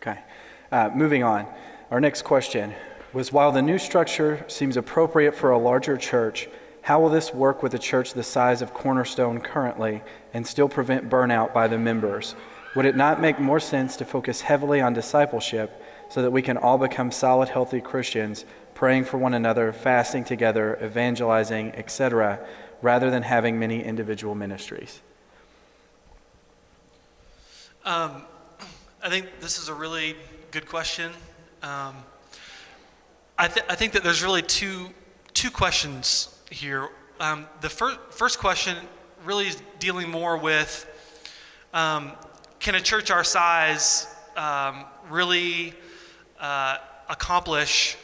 Okay. Moving on. Our next question was, while the new structure seems appropriate for a larger church, how will this work with a church the size of Cornerstone currently and still prevent burnout by the members? Would it not make more sense to focus heavily on discipleship so that we can all become solid, healthy Christians, praying for one another, fasting together, evangelizing, etc., rather than having many individual ministries? I think this is a really good question. I think that there's really two questions here. The first question really is dealing more with, can a church our size really accomplish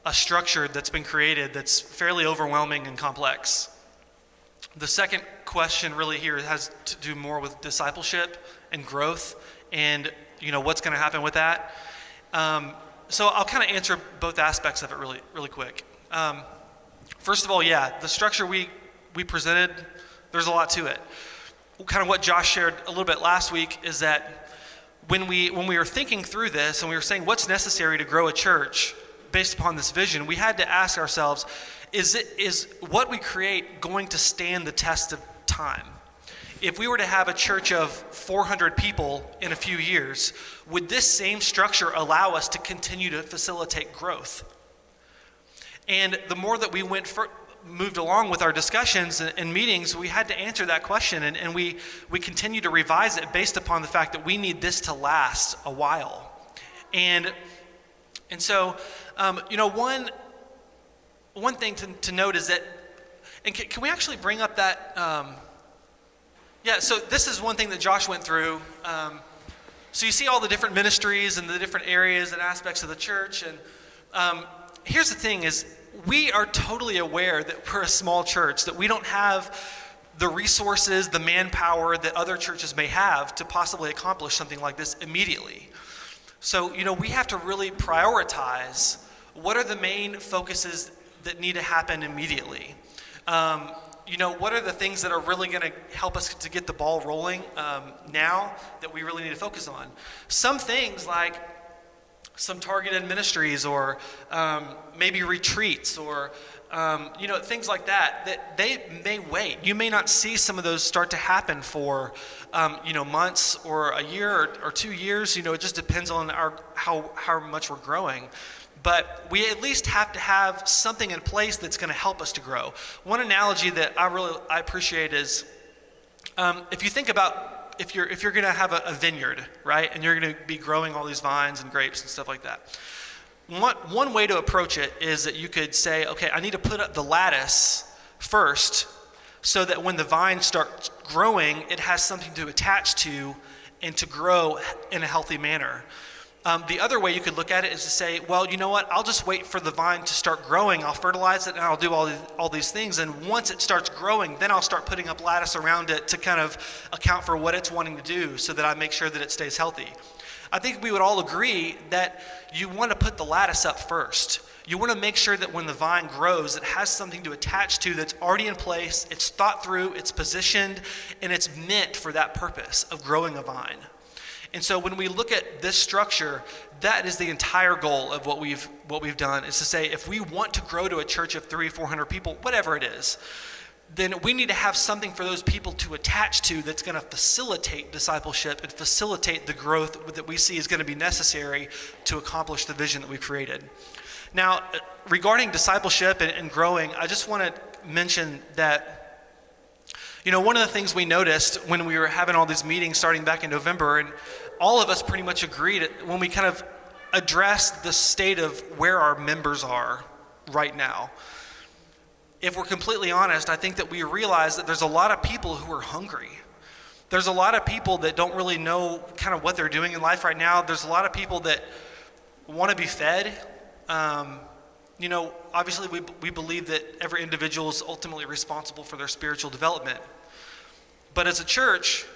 a structure that's been created that's fairly overwhelming and complex? The second question really here has to do more with discipleship and growth and what's going to happen with that. So I'll kind of answer both aspects of it really quick. First of all, the structure we presented, there's a lot to it. Kind of what Josh shared a little bit last week is that when we were thinking through this and we were saying what's necessary to grow a church based upon this vision, we had to ask ourselves, is what we create going to stand the test of time? If we were to have a church of 400 people in a few years, would this same structure allow us to continue to facilitate growth? And the more that we moved along with our discussions and meetings, we had to answer that question, and we continue to revise it based upon the fact that we need this to last a while. And so, one thing to note is that, and can we actually bring up that? So this is one thing that Josh went through. So you see all the different ministries and the different areas and aspects of the church. And here's the thing is, we are totally aware that we're a small church, that we don't have the resources, the manpower that other churches may have to possibly accomplish something like this immediately. So, we have to really prioritize what are the main focuses that need to happen immediately. What are the things that are really going to help us to get the ball rolling now that we really need to focus on? Some things like some targeted ministries or maybe retreats or things like that they may wait. You may not see some of those start to happen for months or a year or 2 years. It just depends on how much we're growing. But we at least have to have something in place that's going to help us to grow. One analogy that I appreciate is if you think about if you're going to have a vineyard, right, and you're going to be growing all these vines and grapes and stuff like that. One way to approach it is that you could say, okay, I need to put up the lattice first so that when the vine starts growing, it has something to attach to and to grow in a healthy manner. The other way you could look at it is to say, well, you know what? I'll just wait for the vine to start growing. I'll fertilize it and I'll do all these things. And once it starts growing, then I'll start putting up lattice around it to kind of account for what it's wanting to do so that I make sure that it stays healthy. I think we would all agree that you want to put the lattice up first. You want to make sure that when the vine grows, it has something to attach to that's already in place, it's thought through, it's positioned, and it's meant for that purpose of growing a vine. And so when we look at this structure, that is the entire goal of what we've done, is to say if we want to grow to a church of 300-400 people, whatever it is, then we need to have something for those people to attach to that's going to facilitate discipleship and facilitate the growth that we see is going to be necessary to accomplish the vision that we've created. Now, regarding discipleship and growing, I just want to mention that one of the things we noticed when we were having all these meetings starting back in November, and all of us pretty much agreed when we kind of addressed the state of where our members are right now. If we're completely honest, I think that we realize that there's a lot of people who are hungry. There's a lot of people that don't really know kind of what they're doing in life right now. There's a lot of people that want to be fed. Obviously we believe that every individual is ultimately responsible for their spiritual development. But as a church,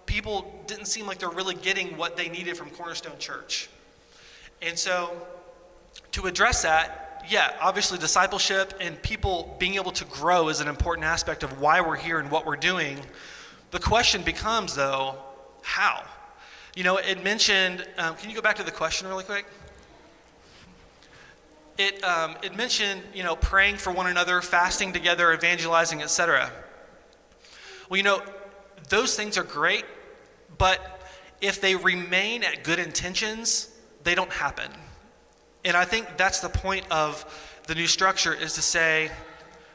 people didn't seem like they're really getting what they needed from Cornerstone Church. And so to address that, obviously discipleship and people being able to grow is an important aspect of why we're here and what we're doing. The question becomes, though, how? It mentioned, can you go back to the question really quick? It mentioned, praying for one another, fasting together, evangelizing, etc. Well, those things are great, but if they remain at good intentions, they don't happen. And I think that's the point of the new structure, is to say,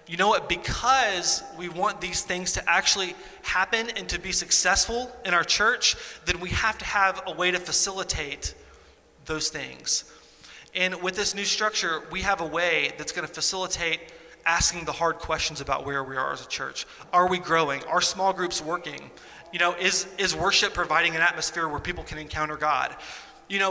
you know what, because we want these things to actually happen and to be successful in our church, then we have to have a way to facilitate those things. And with this new structure, we have a way that's going to facilitate asking the hard questions about where we are as a church. Are we growing? Are small groups working? Is worship providing an atmosphere where people can encounter God?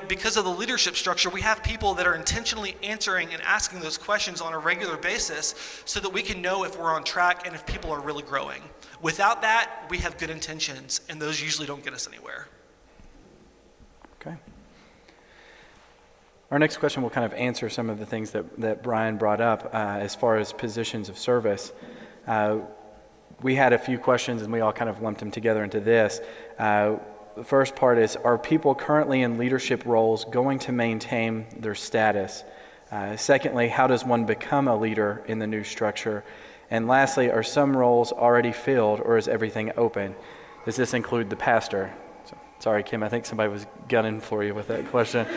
Because of the leadership structure, we have people that are intentionally answering and asking those questions on a regular basis so that we can know if we're on track and if people are really growing. Without that, we have good intentions, and those usually don't get us anywhere. Okay. Our next question will kind of answer some of the things that Brian brought up as far as positions of service. We had a few questions, and we all kind of lumped them together into this. The first part is, are people currently in leadership roles going to maintain their status? Secondly, how does one become a leader in the new structure? And lastly, are some roles already filled, or is everything open? Does this include the pastor? Sorry, Kim, I think somebody was gunning for you with that question.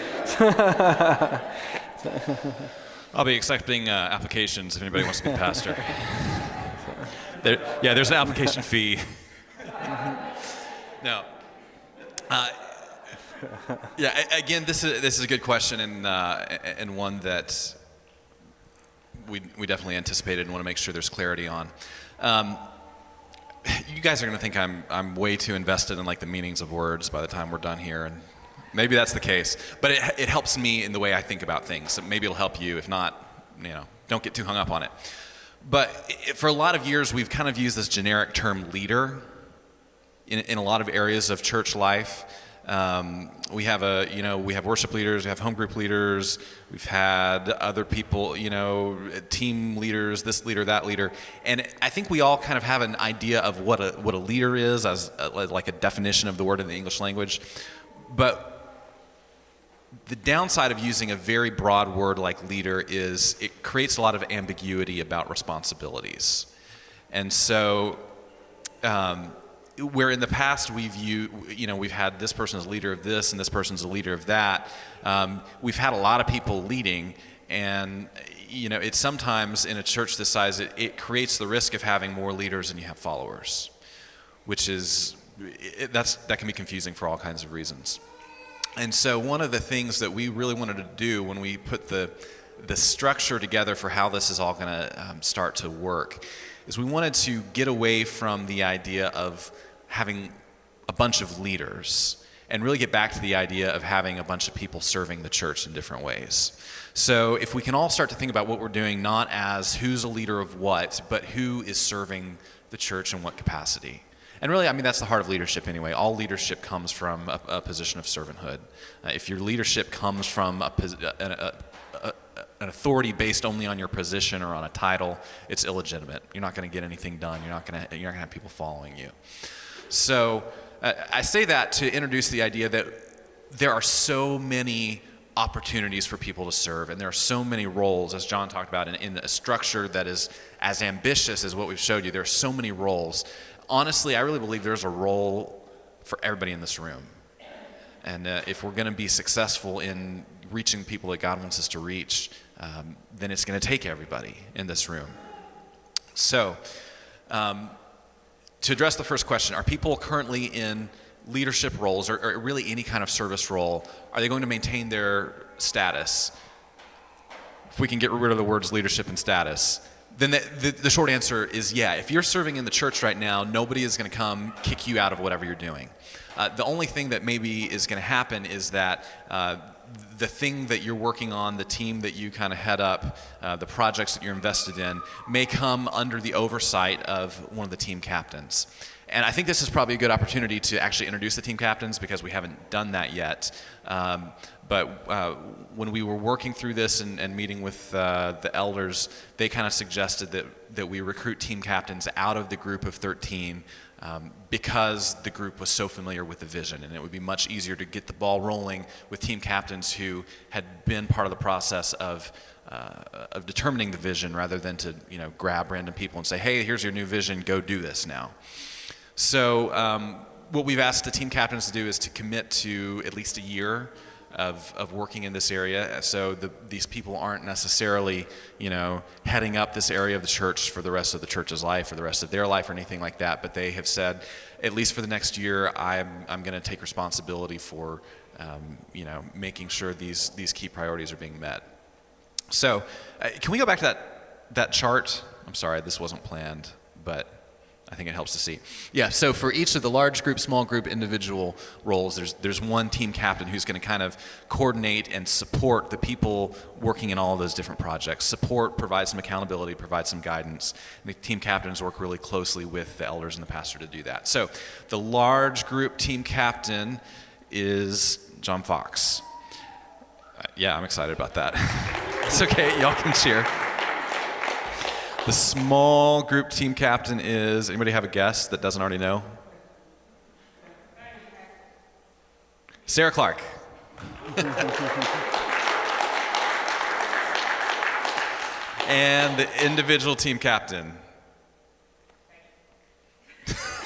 I'll be accepting applications if anybody wants to be pastor. There's an application fee. No. Again, this is a good question, and one that we definitely anticipated and want to make sure there's clarity on. You guys are going to think I'm way too invested in like the meanings of words by the time we're done here, and maybe that's the case. But it helps me in the way I think about things. So maybe it'll help you. If not, don't get too hung up on it. But for a lot of years, we've kind of used this generic term leader in a lot of areas of church life. We have worship leaders, we have home group leaders, we've had other people, team leaders, this leader, that leader, and I think we all kind of have an idea of what a leader is, as like a definition of the word in the English language. But the downside of using a very broad word like leader is it creates a lot of ambiguity about responsibilities, and so. Where in the past we've had this person as leader of this and this person's a leader of that, we've had a lot of people leading, and it's sometimes in a church this size it creates the risk of having more leaders than you have followers, which is that can be confusing for all kinds of reasons. And so one of the things that we really wanted to do when we put the structure together for how this is all going to start to work is we wanted to get away from the idea of having a bunch of leaders and really get back to the idea of having a bunch of people serving the church in different ways. So if we can all start to think about what we're doing not as who's a leader of what, but who is serving the church in what capacity. And really, that's the heart of leadership anyway. All leadership comes from a position of servanthood. If your leadership comes from an authority based only on your position or on a title, it's illegitimate. You're not going to get anything done. You're not going to have people following you. So I say that to introduce the idea that there are so many opportunities for people to serve, and there are so many roles, as John talked about, in a structure that is as ambitious as what we've showed you. There are so many roles. Honestly, I really believe there's a role for everybody in this room. And if we're going to be successful in reaching people that God wants us to reach, then it's going to take everybody in this room. So, to address the first question, are people currently in leadership roles or really any kind of service role? Are they going to maintain their status? If we can get rid of the words leadership and status, then the short answer is yeah. If you're serving in the church right now, nobody is going to come kick you out of whatever you're doing. The only thing that maybe is going to happen is that the thing that you're working on, the team that you kind of head up, the projects that you're invested in, may come under the oversight of one of the team captains. And I think this is probably a good opportunity to actually introduce the team captains because we haven't done that yet. But when we were working through this and meeting with the elders, they kind of suggested that we recruit team captains out of the group of 13 because the group was so familiar with the vision, and it would be much easier to get the ball rolling with team captains who had been part of the process of determining the vision rather than to grab random people and say, hey, here's your new vision, go do this now. So what we've asked the team captains to do is to commit to at least a year of working in this area, so these people aren't necessarily, heading up this area of the church for the rest of the church's life or the rest of their life or anything like that. But they have said, at least for the next year, I'm going to take responsibility for, making sure these key priorities are being met. So, can we go back to that chart? I'm sorry, this wasn't planned, but I think it helps to see. Yeah, so for each of the large group, small group, individual roles, there's one team captain who's going to kind of coordinate and support the people working in all of those different projects. Support, provide some accountability, provide some guidance. And the team captains work really closely with the elders and the pastor to do that. So the large group team captain is John Fox. Yeah, I'm excited about that. It's okay, y'all can cheer. The small group team captain is, anybody have a guess that doesn't already know? Sarah Clark. And the individual team captain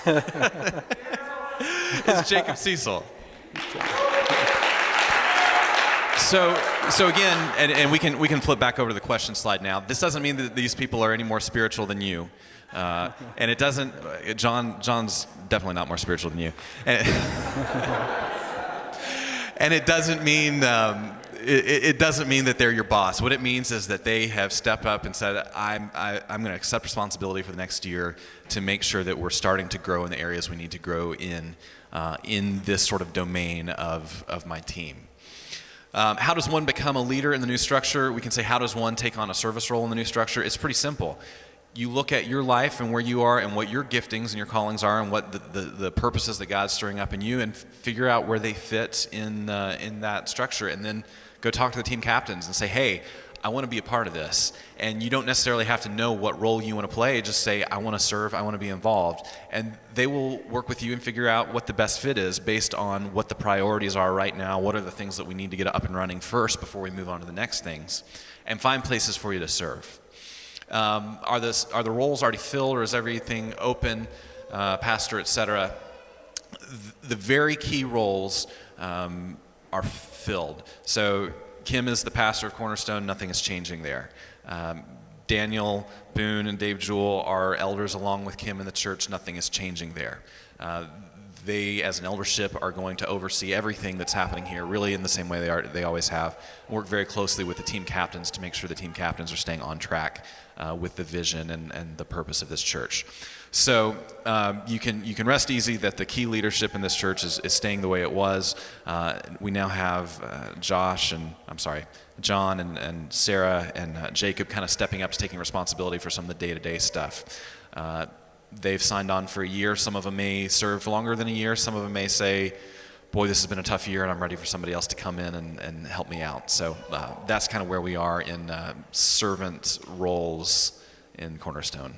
is Jacob Cecil. So again, and we can flip back over to the question slide now. This doesn't mean that these people are any more spiritual than you, and it doesn't. John's definitely not more spiritual than you, and it doesn't mean it doesn't mean that they're your boss. What it means is that they have stepped up and said, I'm going to accept responsibility for the next year to make sure that we're starting to grow in the areas we need to grow in this sort of domain of my team. How does one become a leader in the new structure? We can say, how does one take on a service role in the new structure? It's pretty simple. You look at your life and where you are and what your giftings and your callings are and what the purposes that God's stirring up in you, and figure out where they fit in that structure, and then go talk to the team captains and say, hey, I want to be a part of this. And you don't necessarily have to know what role you want to play. Just say, I want to serve, I want to be involved. And they will work with you and figure out what the best fit is based on what the priorities are right now. What are the things that we need to get up and running first before we move on to the next things? And find places for you to serve. Are the roles already filled, or is everything open, pastor, etc.? The very key roles are filled. So Kim is the pastor of Cornerstone. Nothing is changing there. Daniel Boone and Dave Jewell are elders along with Kim in the church. Nothing is changing there. They, as an eldership, are going to oversee everything that's happening here, really in the same way they always have. Work very closely with the team captains to make sure the team captains are staying on track with the vision and the purpose of this church. So you can rest easy that the key leadership in this church is staying the way it was. We now have John and Sarah and Jacob kind of stepping up to taking responsibility for some of the day-to-day stuff. They've signed on for a year. Some of them may serve longer than a year. Some of them may say, boy, this has been a tough year and I'm ready for somebody else to come in and help me out. So that's kind of where we are in servant roles in Cornerstone.